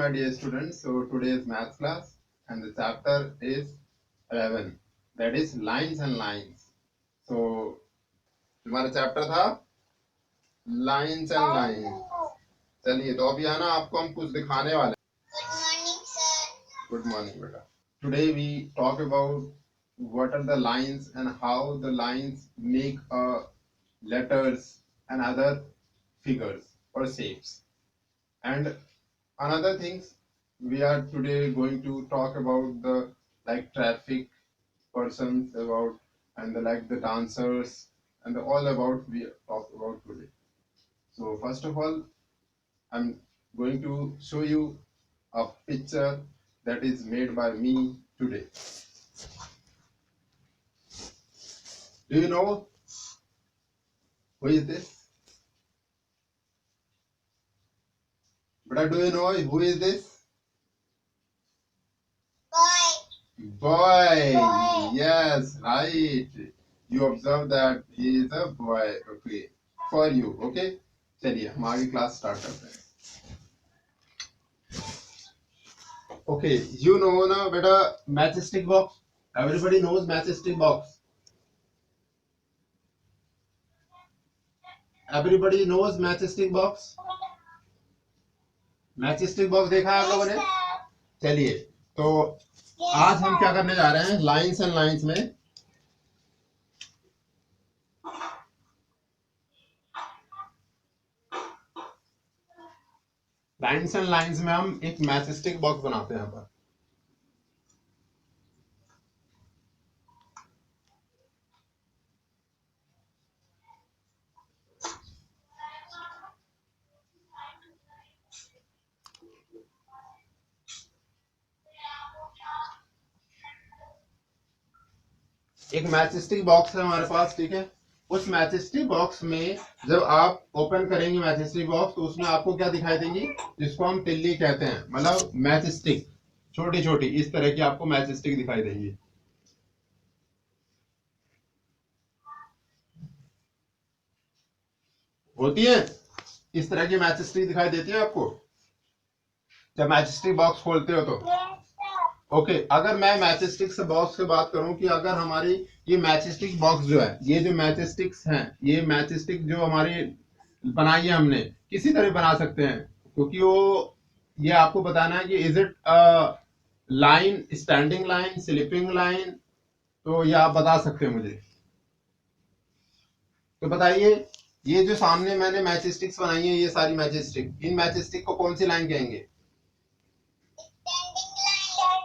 my dear students. So today is math class and the chapter is 11. That is lines and lines. So हमारा chapter था lines and lines. चलिए तो अभी है ना आपको हम कुछ दिखाने वाले हैं. Good morning, sir. Good morning बेटा. Today we talk about what are the lines and how the lines make letters and other figures or shapes. And another things we are today going to talk about the like traffic persons about and the like the dancers and the all about we talk about today. So first of all, I'm going to show you a picture that is made by me today. Do you know who is this? But do you know who is this? Boy. Boy. Yes, right. You observe that he is a boy. Okay. For you. Okay. चलिए हम आगे class start करते हैं. Okay, you know ना बेटा matchstick box. Everybody knows matchstick box. Everybody knows matchstick box. Matchstick box देखा है आप लोगों ने? चलिए तो आज हम क्या करने जा रहे हैं लाइन्स एंड लाइन्स में. लाइन्स एंड लाइन्स में हम एक मैचस्टिक बॉक्स बनाते हैं यहाँ पर. एक मैचस्टिक बॉक्स है हमारे पास, ठीक है. उस मैचस्टिक बॉक्स में जब आप ओपन करेंगे मैचस्टिक बॉक्स तो उसमें आपको क्या दिखाई देंगी, जिसको हम तिल्ली कहते हैं, मतलब मैचस्टिक छोटी छोटी इस तरह की आपको मैचस्टिक दिखाई देंगी. होती है इस तरह की मैचस्टिक दिखाई देती है आपको जब मैचस्टिक बॉक्स खोलते हो तो. ओके अगर मैं मैचस्टिक से बॉक्स से बात करूं कि अगर हमारी ये मैचस्टिक बॉक्स जो है, ये जो मैचस्टिक्स हैं, ये मैचस्टिक जो हमारी बनाई है हमने, किसी तरह बना सकते हैं क्योंकि वो ये आपको बताना है कि is it line, standing line, sleeping line, तो ये आप बता सकते हैं मुझे. तो बताइए ये जो सामने मैंने मैचस्टिक्स बनाई है, ये सारी मैचस्टिक, इन मैचस्टिक को कौन सी लाइन कहेंगे?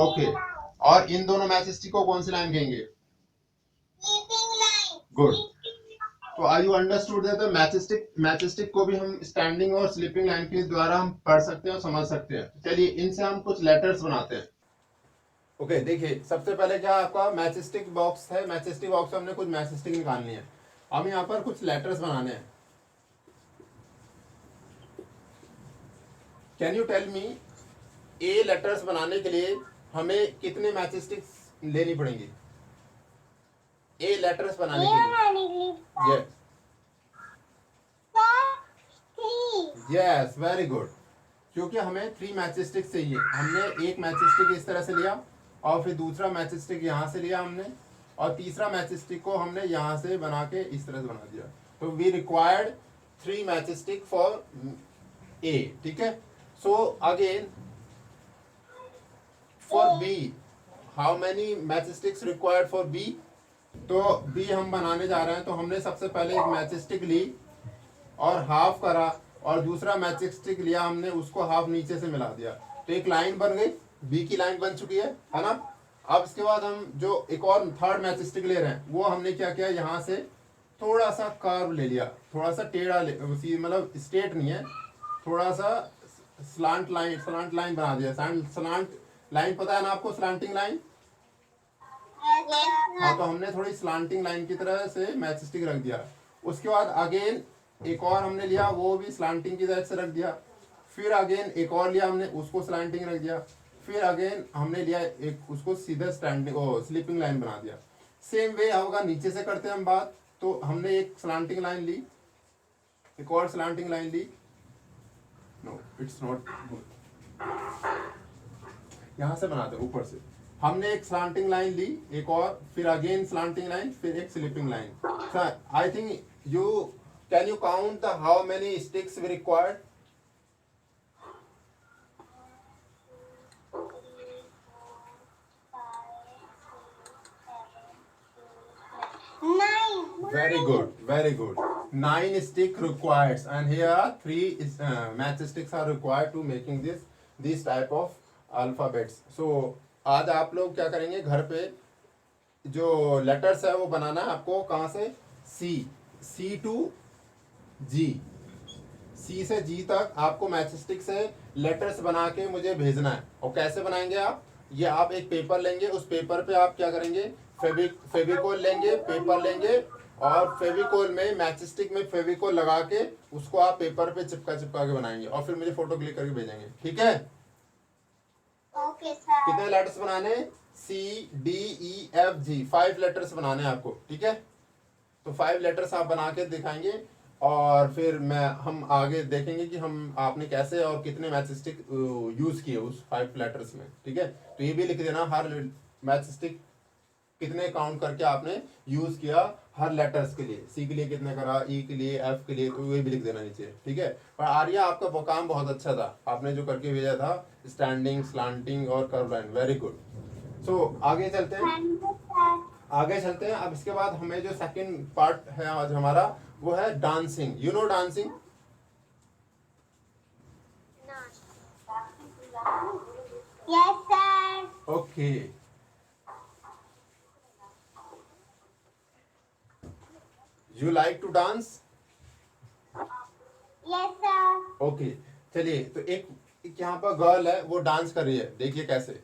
ओके और इन दोनों मैचस्टिक को कौन सी लाइन कहेंगे? गुड. तो are you understood that matchstick को भी हम स्टैंडिंग और स्लीपिंग लाइन के द्वारा हम पढ़ सकते हैं और समझ सकते हैं. चलिए इनसे हम कुछ लेटर्स बनाते हैं. ओके देखिए सबसे पहले क्या आपका मैचस्टिक बॉक्स है. मैचस्टिक बॉक्स में हमने कुछ मैचस्टिक निकालनी है. हम यहाँ पर कुछ लेटर्स बनाने हैं. Can you tell me a letters बनाने के लिए हमें कितने मैचस्टिक्स लेनी पड़ेंगी ए लेटर्स बनाने के लिए? Yes very good. क्योंकि हमें 3 मैचस्टिक चाहिए. हमने एक मैचस्टिक इस तरह से लिया और फिर दूसरा मैचस्टिक यहाँ से लिया हमने और तीसरा मैचस्टिक को हमने यहाँ से बना के इस तरह से बना दिया. तो we required 3 matchstick for A. ठीक है. So again for B how many matchsticks required for B? तो बी हम बनाने जा रहे हैं. तो हमने सबसे पहले एक मैचस्टिक ली और हाफ करा और दूसरा मैचस्टिक लिया हमने, उसको हाफ नीचे से मिला दिया. तो एक लाइन बन गई, बी की लाइन बन चुकी है ना. अब इसके बाद हम जो एक और थर्ड मैचस्टिक ले रहे हैं वो हमने क्या किया, यहाँ से थोड़ा सा कर्व ले लिया, थोड़ा सा टेढ़ा, मतलब स्ट्रेट नहीं है, थोड़ा सा स्लांट लाइन बना दिया. स्लांट लाइन पता है ना आपको, स्लांटिंग लाइन. हाँ तो हमने थोड़ी स्लांटिंग लाइन की तरह से मैचस्टिक रख दिया. उसके बाद अगेन एक और हमने लिया, वो भी स्लांटिंग की तरह से रख दिया. फिर अगेन एक और लिया हमने, उसको स्लांटिंग रख दिया. फिर अगेन हमने लिया एक, उसको सीधा स्टैंडिंग स्लीपिंग लाइन बना दिया. सेम वे होगा, नीचे से करते हैं हम बात. तो हमने एक स्लांटिंग लाइन ली, एक और स्लांटिंग लाइन ली. No it's not good. यहाँ से बनाते हैं ऊपर से। हमने एक स्लांटिंग लाइन ली, एक और, फिर अगेन स्लांटिंग लाइन, फिर एक slipping line. Sir I think you can you count the how many sticks we required? 9. Very good, very good. 9 stick required, and here 3 matchsticks are required to making this type of alphabets. So आज आप लोग क्या करेंगे, घर पे जो letters है वो बनाना है आपको। कहाँ से? सी टू जी, सी से जी तक आपको मैचस्टिक से लेटर्स बना के मुझे भेजना है। और कैसे बनाएंगे आप? ये आप एक पेपर लेंगे, उस पेपर पे आप क्या करेंगे, फेविकोल लेंगे, पेपर लेंगे, और फेविकोल में मैचस्टिक में फेविकोल लगा के उसको आप पेपर पे चिपका के बनाएंगे, और फिर मुझे फोटो क्लिक करके भेजेंगे। ठीक है? Okay sir. कितने लेटर्स बनाने? CDEFG 5 लेटर्स बनाने हैं आपको। ठीक है? तो 5 लेटर्स आप बना के दिखाएंगे, और फिर हम आगे देखेंगे कि हम आपने कैसे और कितने मैचस्टिक यूज किए उस 5 लेटर्स में। ठीक है? तो ये भी लिख देना, हर मैचस्टिक कितने काउंट करके आपने यूज किया हर लेटर्स के लिए। सी के लिए कितने करा, ई के लिए, एफ के लिए, तो ये भी लिख देना नीचे। ठीक है? पर आर्या आपका वो काम बहुत अच्छा था, आपने जो करके भेजा था, स्टैंडिंग, स्लांटिंग और कर्व लाइन, वेरी गुड। सो आगे चलते हैं, आगे चलते हैं। अब इसके बाद हमें जो सेकंड पार्ट है आज हमारा, वो है dancing. You know dancing? Yes sir. Okay, you like to dance? Yes sir. Okay, चलिए। तो एक यहाँ पर गर्ल है, वो डांस कर रही है, देखिए कैसे।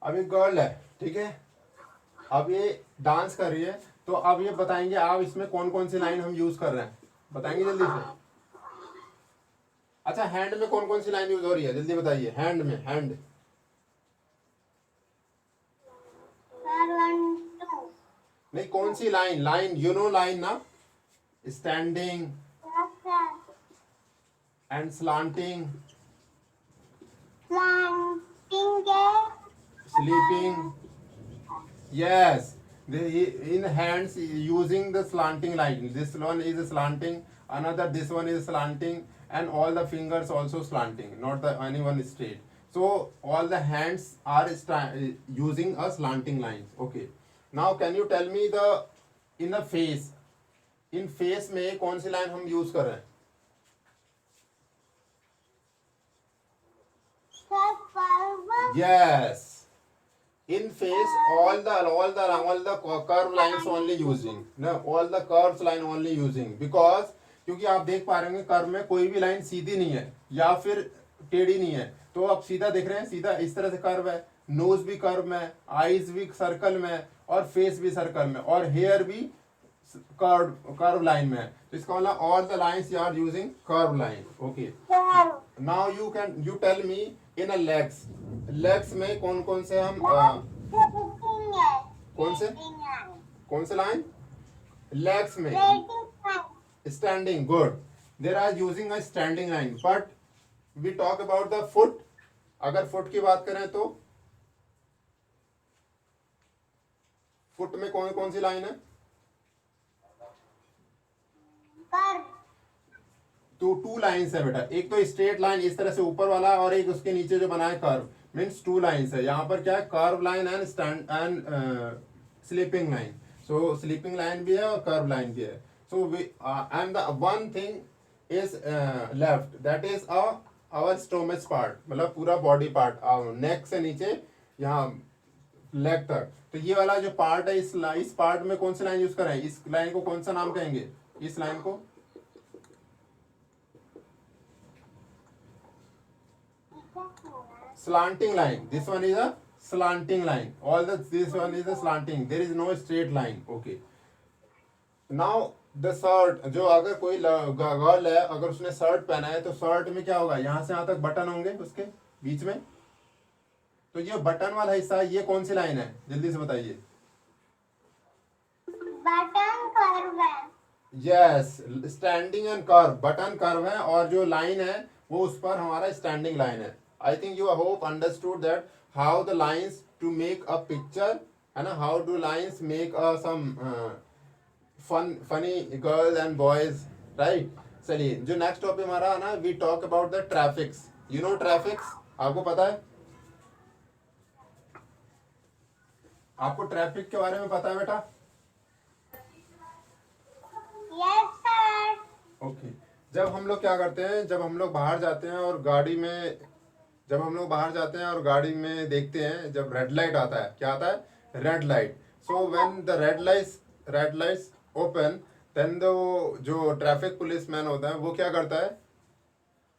अब एक गर्ल है, ठीक है, अब ये डांस कर रही है। तो अब ये बताएंगे आप इसमें कौन कौन सी लाइन हम यूज कर रहे हैं, बताएंगे जल्दी से। अच्छा, हैंड में कौन कौन सी लाइन यूज हो रही है, जल्दी बताइए। हैंड में, हैंड सर 1 2। नहीं, कौन सी line? Line, you know line ना? Standing yes sir. And slanting, slanting है। sleeping. Yes, in hands using the slanting line. This one is slanting, another this one is slanting, and all the fingers also slanting, not the anyone straight. So all the hands are using a slanting lines. Okay. Now can you tell me the in the face? In face में कौन सी line हम use कर रहे हैं? Sir 5। Yes. In face, all the curve lines only using, no, all the curves line only using, because क्योंकि आप देख पा रहे होंगे कर्व में कोई भी लाइन सीधी नहीं है या फिर टेढ़ी नहीं है। तो आप सीधा देख रहे हैं, सीधा इस तरह से कर्व है, नोज भी कर्व में, आईज भी सर्कल में, और फेस भी सर्कल में, और हेयर भी कर्व लाइन में है। तो इसका मतलब all the lines you are using curve line. Okay, sir now you tell me in a legs. Legs में कौन कौन से हम स्लीपिंग है। कौन से? कौन से लाइन? लेग्स में standing, good, there are using a standing line. But we talk about the foot. अगर फुट की बात करें तो फुट में कौन कौन सी लाइन है? टू लाइन्स है बेटा। एक तो स्ट्रेट लाइन इस तरह से ऊपर वाला, और एक उसके नीचे जो बना है कर्व, मीन्स 2 लाइन्स है। यहाँ पर क्या है? Curve line and stand and sleeping line. So sleeping line भी है और कर्व लाइन भी है। So we and the one thing is left, that is our stomach part, मतलब पूरा बॉडी पार्ट, नेक से नीचे यहाँ लेग तक। तो ये वाला जो पार्ट है, इस पार्ट में कौन सी लाइन यूज कर रहे हैं? इस लाइन को कौन सा नाम कहेंगे? इस लाइन को? Slanting line. This one is a slanting line. This one is a slanting. There is no straight line. Okay. Now the shirt, जो अगर कोई गर्ल है, अगर उसने शर्ट पहना है तो शर्ट में क्या होगा, यहाँ से यहाँ तक बटन होंगे उसके बीच में। तो ये बटन वाला हिस्सा, ये कौन सी लाइन है, जल्दी से बताइए। बटन कर्व है। Yes, standing and curve, button curve है और जो लाइन है वो उस पर हमारा स्टैंडिंग लाइन है। I think you hope understood that how the lines to make a picture, है ना, how do lines make a some funny girls and boys, right. चलिए, जो नेक्स्ट टॉपिक हमारा है ना, we talk about the traffics. You know traffics, आपको पता है, आपको ट्रैफिक के बारे में पता है बेटा? Yes sir. ओके। जब हम लोग क्या करते हैं, जब हम लोग बाहर जाते हैं और गाड़ी में, जब हम लोग बाहर जाते हैं और गाड़ी में देखते हैं, जब रेड लाइट आता है, क्या आता है, red light. So when the red lights open, then the जो ट्रैफिक पुलिस मैन होता है वो क्या करता है,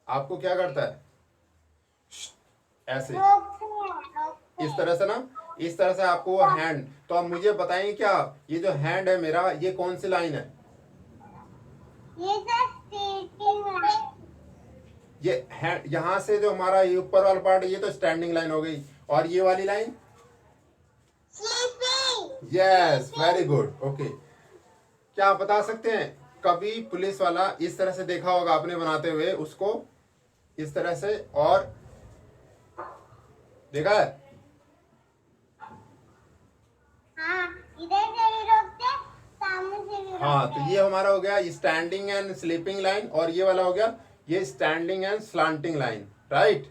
आपको क्या करता है, ऐसे, इस तरह से ना, इस तरह से आपको हैंड। तो आप मुझे बताएंगे क्या, ये जो हैंड है मेरा, ये कौन सी लाइन है? ये स्टैंडिंग लाइन। ये हैंड, यहाँ से जो हमारा ये ऊपर वाला पार्ट है, ये तो स्टैंडिंग लाइन हो गई। और ये वाली line? Sleeping. Yes, very good. Okay. क्या आप बता सकते हैं, कभी पुलिस वाला इस तरह से देखा होगा आपने बनाते हुए उसको, इस तरह से, और देखा है? हाँ, इधर से भी रोकते, सामने से भी रोकते। हाँ, तो ये हमारा हो गया स्टैंडिंग एंड स्लीपिंग लाइन, और ये वाला हो गया ये standing and slanting line, right.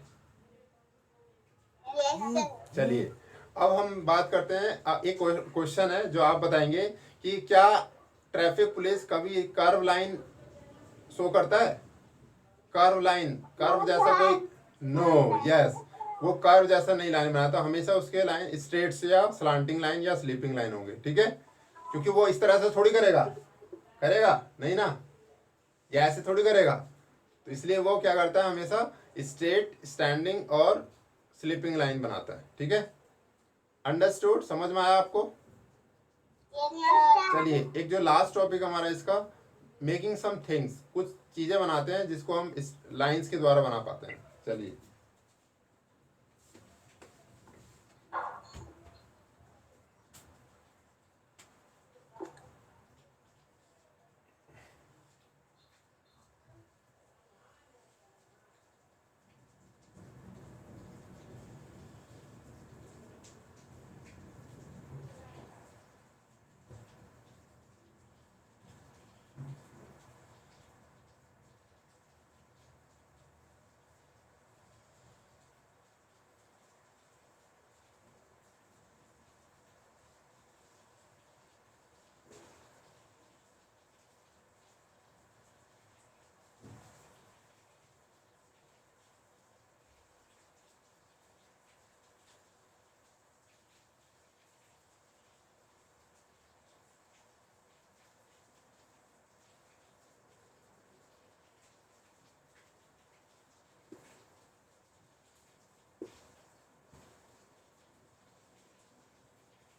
Yes sir. चलिए, अब हम बात करते हैं, एक क्वेश्चन है जो आप बताएंगे कि क्या ट्रैफिक पुलिस कभी कर्व लाइन शो करता है? कर्व लाइन, कर्व जैसा कोई, नो, यस, वो कर्व जैसा नहीं लाइन बनाता, हमेशा उसके लाइन स्ट्रेट से या स्लांटिंग लाइन या स्लीपिंग लाइन होंगे, ठीक है। क्योंकि वो इस तरह से थोड़ी करेगा, करेगा नहीं ना, या ऐसे थोड़ी करेगा। तो इसलिए वो क्या करता है, हमेशा स्ट्रेट, स्टैंडिंग और स्लीपिंग लाइन बनाता है, ठीक है। अंडरस्टूड, समझ में आया आपको? चलिए, एक जो लास्ट टॉपिक हमारा इसका, मेकिंग सम थिंग्स, कुछ चीजें बनाते हैं जिसको हम इस लाइंस के द्वारा बना पाते हैं। चलिए,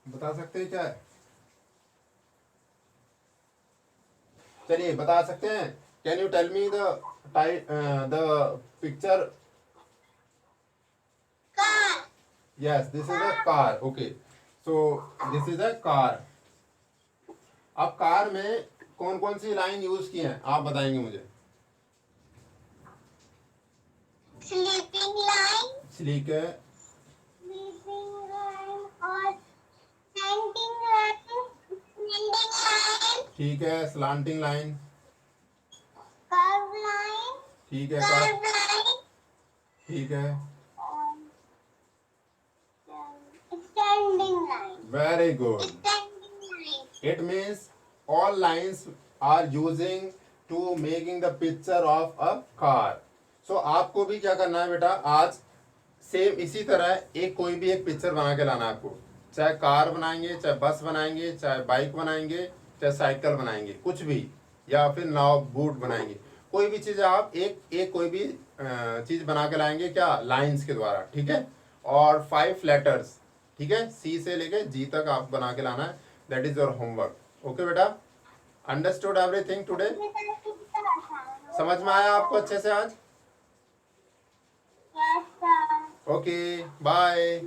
बता सकते हैं क्या है? चलिए, बता सकते हैं, can you tell me the picture? Car. Yes, this is a car. Okay, so this is a car. अब कार में कौन कौन सी लाइन यूज की है, आप बताएंगे मुझे। Sleeping line. ठीक है, स्लीपिंग लाइन और स्टैंडिंग लाइन। Standing line. ठीक है, स्लांटिंग लाइन, कर्व लाइन। ठीक है, कर्व लाइन। ठीक है, standing line. Very good. Standing line. It means all lines are using to making the picture of a car. So आपको भी क्या करना है बेटा, आज सेम इसी तरह एक कोई भी एक पिक्चर बना के लाना है आपको। चाहे कार बनाएंगे, चाहे बस बनाएंगे, चाहे बाइक बनाएंगे, चाहे साइकिल बनाएंगे, कुछ भी, या फिर नाव बोट बनाएंगे। कोई भी चीज आप एक कोई भी चीज बना के लाएंगे क्या, लाइंस के द्वारा, ठीक है। और 5 लेटर्स, ठीक है, सी से लेके जी तक आप बना के लाना है। That is your homework. Okay बेटा, अंडरस्टूड एवरीथिंग टुडे? कितना आसान है। समझ में आया आपको अच्छे से आज? Yes, sir. Okay, bye.